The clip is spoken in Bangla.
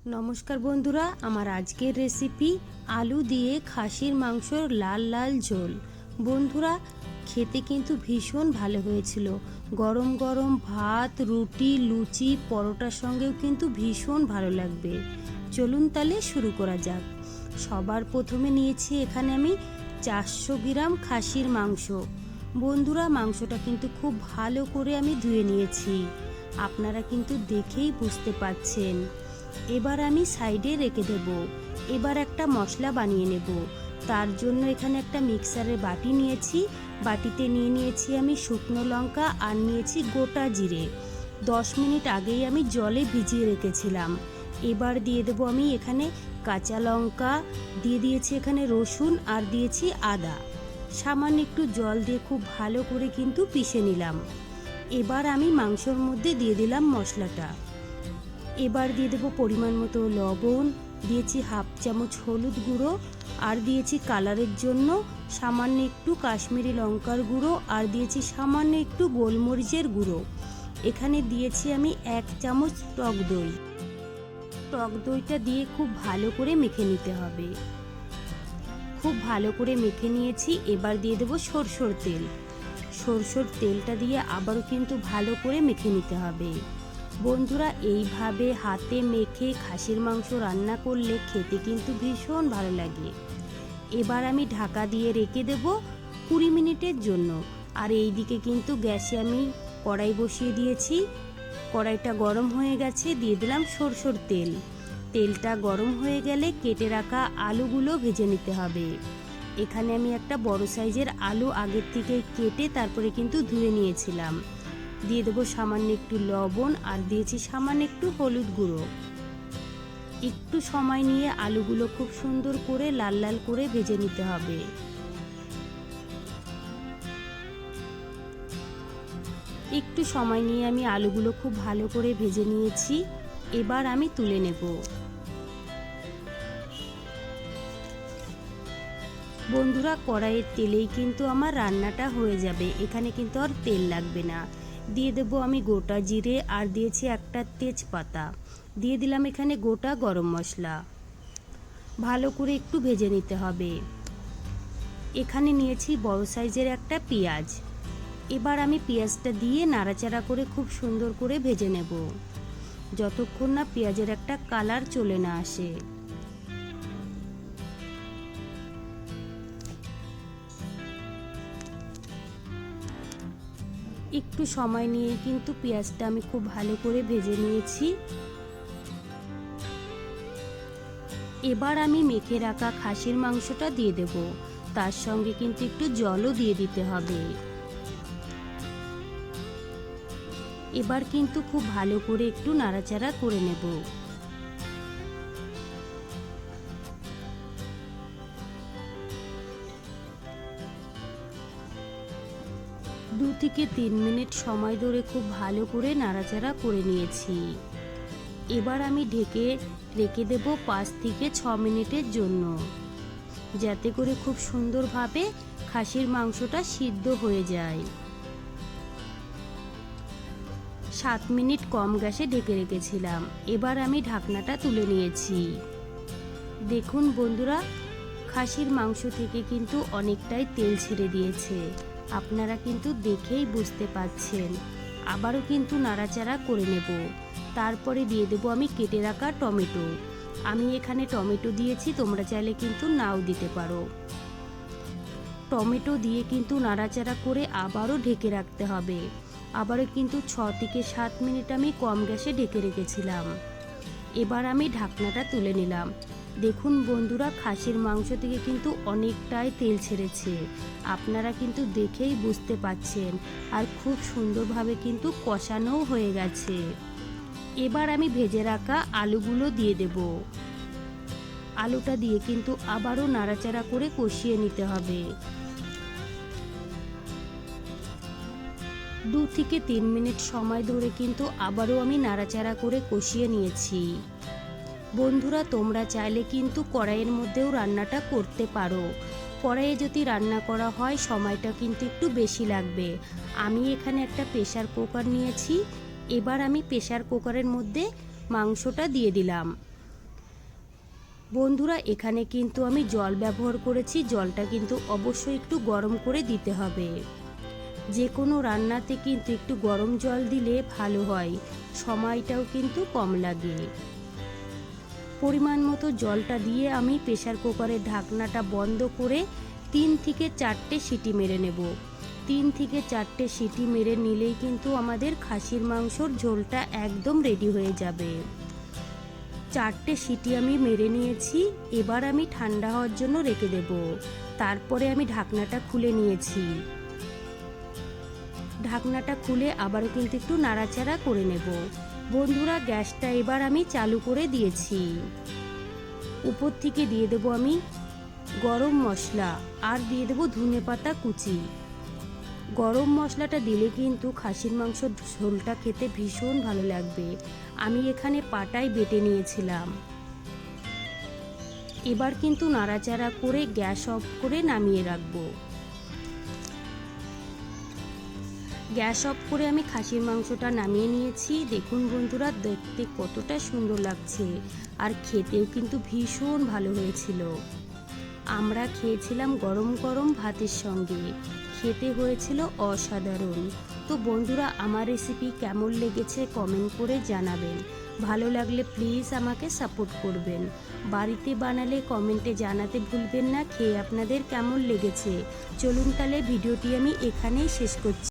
নমস্কার বন্ধুরা, আমার আজকের রেসিপি আলু দিয়ে খাসির মাংসর লাল লাল ঝোল। বন্ধুরা, খেতে কিন্তু ভীষণ ভালো হয়েছিল। গরম গরম ভাত, রুটি, লুচি, পরোটার সঙ্গেও কিন্তু ভীষণ ভালো লাগবে। চলুন তাহলে শুরু করা যাক। সবার প্রথমে নিয়েছি এখানে আমি 400 গ্রাম খাসির মাংস। বন্ধুরা, মাংসটা কিন্তু খুব ভালো করে আমি ধুয়ে নিয়েছি, আপনারা কিন্তু দেখেই বুঝতে পারছেন। এবার আমি সাইডে রেখে দেব। এবার একটা মশলা বানিয়ে নেব। তার জন্য এখানে একটা মিক্সারের বাটি নিয়েছি। বাটিতে নিয়েছি আমি শুকনো লঙ্কা আর নিয়েছি গোটা জিরে। 10 মিনিট আগেই আমি জলে ভিজিয়ে রেখেছিলাম। এবার দিয়ে দেব আমি এখানে কাঁচা লঙ্কা, দিয়ে দিয়েছি এখানে রসুন আর দিয়েছি আদা। সামান্য একটু জল দিয়ে খুব ভালো করে কিন্তু পিষে নিলাম। এবার আমি মাংসর মধ্যে দিয়ে দিলাম মশলাটা। এবার দিয়ে দেবো পরিমাণ মতো লবণ, দিয়েছি হাফ চামচ হলুদ গুঁড়ো, আর দিয়েছি কালারের জন্য সামান্য একটু কাশ্মীরি লঙ্কার গুঁড়ো, আর দিয়েছি সামান্য একটু গোলমরিচের গুঁড়ো। এখানে দিয়েছি আমি 1 চামচ টক দই। টক দইটা দিয়ে খুব ভালো করে মেখে নিতে হবে। খুব ভালো করে মেখে নিয়েছি। এবার দিয়ে দেবো সরষের তেল। সরষের তেলটা দিয়ে আবারও কিন্তু ভালো করে মেখে নিতে হবে। বন্ধুরা, এইভাবে হাতে মেখে খাসির মাংস রান্না করলে খেতে কিন্তু ভীষণ ভালো লাগে। এবার আমি ঢাকা দিয়ে রেখে দেব 20 মিনিটের জন্য। আর এই দিকে কিন্তু গ্যাসে আমি কড়াই বসিয়ে দিয়েছি। কড়াইটা গরম হয়ে গেছে, দিয়ে দিলাম সরষের তেল। তেলটা গরম হয়ে গেলে কেটে রাখা আলুগুলো ভেজে নিতে হবে। এখানে আমি একটা বড় সাইজের আলু আগের থেকে কেটে তারপরে কিন্তু ধুয়ে নিয়েছিলাম। দিয়ে দেবো সামান্য একটু লবণ, আর দিয়েছি সামান্য একটু হলুদ গুঁড়ো। একটু সময় নিয়ে আলুগুলো খুব সুন্দর করে লাল লাল করে ভেজে নিতে হবে। একটু সময় নিয়ে আমি আলুগুলো খুব ভালো করে ভেজে নিয়েছি। এবার আমি তুলে নেব। বন্ধুরা, কড়াইয়ের তেলেই কিন্তু আমার রান্নাটা হয়ে যাবে। এখানে কিন্তু আর তেল লাগবে না। দিয়ে দেবো আমি গোটা জিরে, আর দিয়েছি একটা তেজপাতা। দিয়ে দিলাম এখানে গোটা গরম মশলা। ভালো করে একটু ভেজে নিতে হবে। এখানে নিয়েছি বড় সাইজের একটা পেঁয়াজ। এবার আমি পেঁয়াজটা দিয়ে নাড়াচাড়া করে খুব সুন্দর করে ভেজে নেব, যতক্ষণ না পেঁয়াজের একটা কালার চলে না আসে। একটু সময় নিয়ে কিন্তু পেঁয়াজটা আমি খুব ভালো করে ভেজে নিয়েছি। এবার আমি মেখে রাখা খাসির মাংসটা দিয়ে দেব। তার সঙ্গে কিন্তু একটু জলও দিয়ে দিতে হবে। এবার কিন্তু খুব ভালো করে একটু নাড়াচাড়া করে নেব। 2 থেকে 3 মিনিট সময় ধরে খুব ভালো করে নাড়াচাড়া করে নিয়েছি। এবার আমি ঢেকে রেখে দেব 5 থেকে 6 মিনিটের জন্য, যাতে করে খুব সুন্দরভাবে খাসির মাংসটা সিদ্ধ হয়ে যায়। 7 মিনিট কম গ্যাসে ঢেকে রেখেছিলাম। এবার আমি ঢাকনাটা তুলে নিয়েছি। দেখুন বন্ধুরা, খাসির মাংস থেকে কিন্তু অনেকটাই তেল ছেড়ে দিয়েছে। আপনারা কিন্তু দেখেই বুঝতে পাচ্ছেন। আবারও কিন্তু নাড়াচাড়া করে নেব। তারপরে দিয়ে দেবো আমি কেটে রাখা টমেটো। আমি এখানে টমেটো দিয়েছি, তোমরা চাইলে কিন্তু নাও দিতে পারো। টমেটো দিয়ে কিন্তু নাড়াচাড়া করে আবারও ঢেকে রাখতে হবে। আবারও কিন্তু 6 থেকে 7 মিনিট আমি কম গ্যাসে ঢেকে রেখেছিলাম। এবার আমি ঢাকনাটা তুলে নিলাম। দেখুন বন্ধুরা, খাসির মাংস থেকে কিন্তু অনেকটাই তেল ছেড়েছে। আপনারা কিন্তু দেখেই বুঝতে পাচ্ছেন। আর খুব সুন্দরভাবে কিন্তু কষানোও হয়ে গেছে। এবার আমি ভেজে রাখা আলুগুলো দিয়ে দেব। আলুটা দিয়ে কিন্তু আবারও নাড়াচাড়া করে কষিয়ে নিতে হবে। 2 থেকে 3 মিনিট সময় ধরে কিন্তু আবারও আমি নাড়াচাড়া করে কষিয়ে নিয়েছি। বন্ধুরা, তোমরা চাইলে কিন্তু কড়াইয়ের মধ্যেও রান্নাটা করতে পারো। কড়াইয়ে যদি রান্না করা হয় সময়টা কিন্তু একটু বেশি লাগবে। আমি এখানে একটা প্রেসার কুকার নিয়েছি। এবার আমি প্রেসার কুকারের মধ্যে মাংসটা দিয়ে দিলাম। বন্ধুরা এখানে কিন্তু আমি জল ব্যবহার করেছি, জলটা কিন্তু অবশ্যই একটু গরম করে দিতে হবে। যে কোনো রান্নাতে কিন্তু একটু গরম জল দিলে ভালো হয়, সময়টাও কিন্তু কম লাগে। পরিমাণ মতো জলটা দিয়ে আমি প্রেসার কুকারের ঢাকনাটা বন্ধ করে 3 থেকে 4টে সিটি মেরে নেব। 3 থেকে 4টে সিটি মেরে নিলেই কিন্তু আমাদের খাসির মাংসর ঝোলটা একদম রেডি হয়ে যাবে। 4টে সিটি আমি মেরে নিয়েছি, এবার আমি ঠান্ডা হওয়ার জন্য রেখে দেব। তারপরে আমি ঢাকনাটা খুলে নিয়েছি। ঢাকনাটা খুলে আবারও কিন্তু একটু নাড়াচাড়া করে নেব। বন্ধুরা গ্যাসটা এবার আমি চালু করে দিয়েছি। উপর থেকে দিয়ে দেব আমি গরম মশলা আর দিয়ে দেব ধনেপাতা কুচি। গরম মশলাটা দিলে কিন্তু খাসির মাংসর ঝোলটা খেতে ভীষণ ভালো লাগবে। আমি এখানে পাটায় বেটে নিয়েছিলাম। এবার কিন্তু নাড়াচাড়া করে গ্যাস অফ করে নামিয়ে রাখবো। গ্যাস অফ করে আমি খাসির মাংসটা নামিয়ে নিয়েছি। দেখুন বন্ধুরা দেখতে কতটা সুন্দর লাগছে, আর খেতেও কিন্তু ভীষণ ভালো হয়েছিল। আমরা খেয়েছিলাম গরম গরম ভাতের সঙ্গে, খেতে হয়েছিল অসাধারণ। তো বন্ধুরা আমার রেসিপি কেমন লেগেছে কমেন্ট করে জানাবেন। ভালো লাগলে প্লিজ আমাকে সাপোর্ট করবেন। বাড়িতে বানালে কমেন্টে জানাতে ভুলবেন না খেয়ে আপনাদের কেমন লেগেছে। চলুন তাহলে ভিডিওটি আমি এখানেই শেষ করছি।